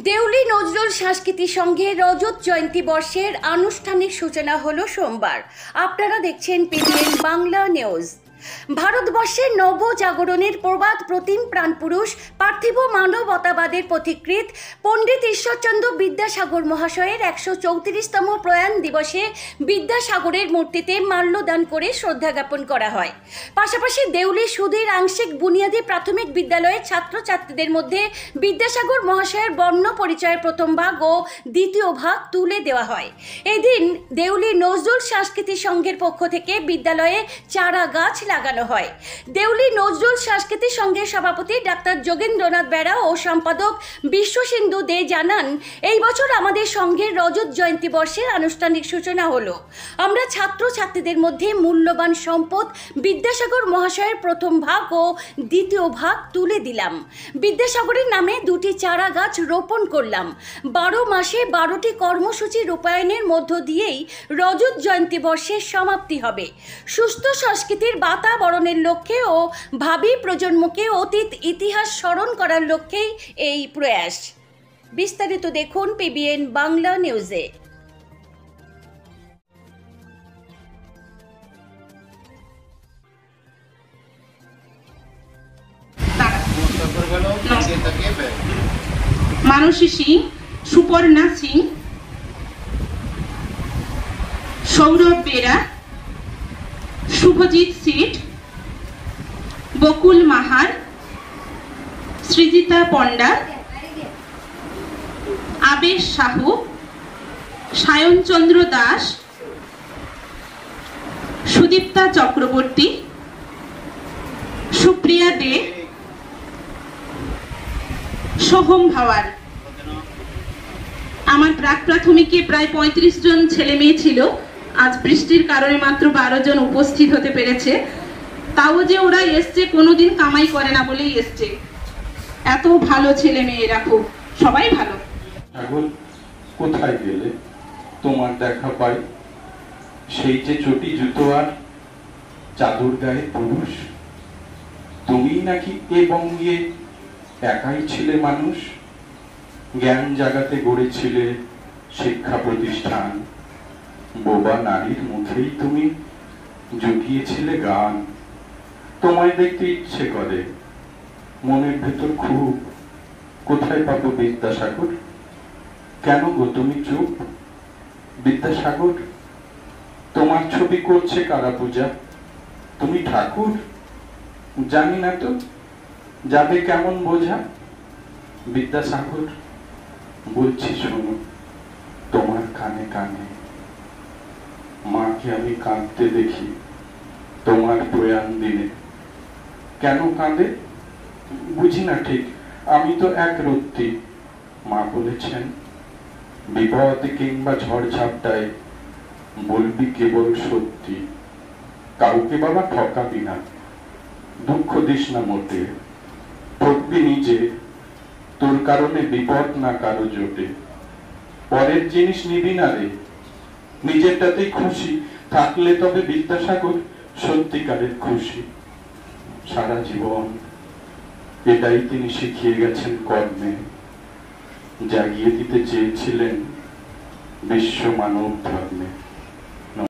দেউলি নজরুল সাংস্কৃতি সংঘের রজত জয়ন্তী বর্ষের আনুষ্ঠানিক সূচনা হলো সোমবার। আপনারা দেখছেন পিবিএন বাংলা নিউজ। ভারতবর্ষের নবজাগরণের প্রবাদ প্রতিম প্রাণপুরুষ পার্থিব মানবতাবাদের পথিকৃৎ পণ্ডিত ঈশ্বরচন্দ্র বিদ্যাসাগর মহাশয়ের 134তম প্রয়াণ দিবসে বিদ্যাসাগরের মূর্তিতে মাল্যদান করে শ্রদ্ধা জ্ঞাপন করা হয়। পাশাপাশি দেউলি সুধীর আংশিক বুনিয়াদী প্রাথমিক বিদ্যালয়ের ছাত্রছাত্রীদের মধ্যে বিদ্যাসাগর মহাশয়ের বর্ণ পরিচয়ের প্রথম ভাগ ও দ্বিতীয় ভাগ তুলে দেওয়া হয়। এদিন দেউলি নজরুল সাংস্কৃতি সংঘের পক্ষ থেকে বিদ্যালয়ে চারা গাছ লাগানো হয়। দেউলি নজরুল সাংস্কৃতিক সংঘের সভাপতি ডাক্তার যোগেন্দ্রনাথ বেরা ও সম্পাদক বিশ্বসিন্ধু দে জানান, এই বছর আমাদের সংঘের রজত জয়ন্তী বর্ষের আনুষ্ঠানিক সূচনা হলো। আমরা ছাত্রছাত্রীদের মধ্যে মূল্যবান সম্পদ বিদ্যাসাগর মহাশয়ের প্রথম ভাগ ও দ্বিতীয় ভাগ তুলে দিলাম। বিদ্যাসাগরের নামে 2টি চারা গাছ রোপণ করলাম। 12 মাসে 12টি কর্মসূচি রূপায়ণের মধ্য দিয়েই রজত জয়ন্তী বর্ষের সমাপ্তি হবে। সুস্থ সংস্কৃতির বাতাবরণের লক্ষ্যে ও ভাবি প্রজন্মকে অতীত ইতিহাস স্মরণ করার লক্ষ্যেই এই প্রয়াস। বিস্তারিত দেখুন পিবিএন বাংলা নিউজে। মানসী সিং, সুপর্ণা সিং, সৌরভ বেরা, শুভজিৎ সিট, বকুল মাহার, সৃজিতা পণ্ডা, আবেশ সাহু, সায়নচন্দ্র দাস, সুদীপ্তা চক্রবর্তী, সুপ্রিয়া দে, সোহম ভাওয়ার। আমার প্রাক প্রাথমিকে প্রায় 35 জন ছেলে মেয়ে ছিল। আজ বৃষ্টির কারণে মাত্র 12 জন উপস্থিত হতে পেরেছে। তাও যে ওরা এসছে, কোনোদিন কামাই করে না বলেই এসছে। এত ভালো ছেলে মেয়েরা, খুব সবাই ভালো। এখন কোথায় গেলে তোমার দেখা পাই? সেই যে চটি জুতো আর চাদর গায়ে পুরুষ, তুমি নাকি এ বঙ্গে একাই ছিলে মানুষ। জ্ঞান জাগাতে গড়েছিলে শিক্ষা প্রতিষ্ঠান, বোবা নারীর মুখেই তুমি জুটিয়েছিলে গান। তোমায় দেখতে ইচ্ছে করে, মনের ভেতর খুব। কোথায় পাবো বিদ্যাসাগর? কেন গো তুমি চুপ? বিদ্যাসাগর, তোমার ছবি করছে কারা পূজা? তুমি ঠাকুর? জানি না তো, যাবে কেমন বোঝা। বিদ্যাসাগর, বলছি শোনো, তোমার কানে কানে। মাকে আমি কাঁদতে দেখি তোমার প্রয়াণ দিনে। কেন কাঁদে বুঝি না ঠিক, আমি তো এক রত্তি। মা বলেছেন, বিপদ কিংবা ঝড় ঝাপটায় বলবি কেবল সত্যি। কাউকে বাবা ঠকাবি না, দুঃখ দিস না মোটে। ঠকবি নিজে, তোর কারণে বিপদ না কারো জোটে। পরের জিনিস নিবি না রে, নিজেরটাতেই খুশি থাকলে তবে বিদ্যাসাগর সত্যিকারের খুশি। সারা জীবন এটাই তিনি শিখিয়ে গেছেন কর্মে। জাগিয়ে দিতে চেয়েছিলেন বিশ্ব মানব ধর্মে।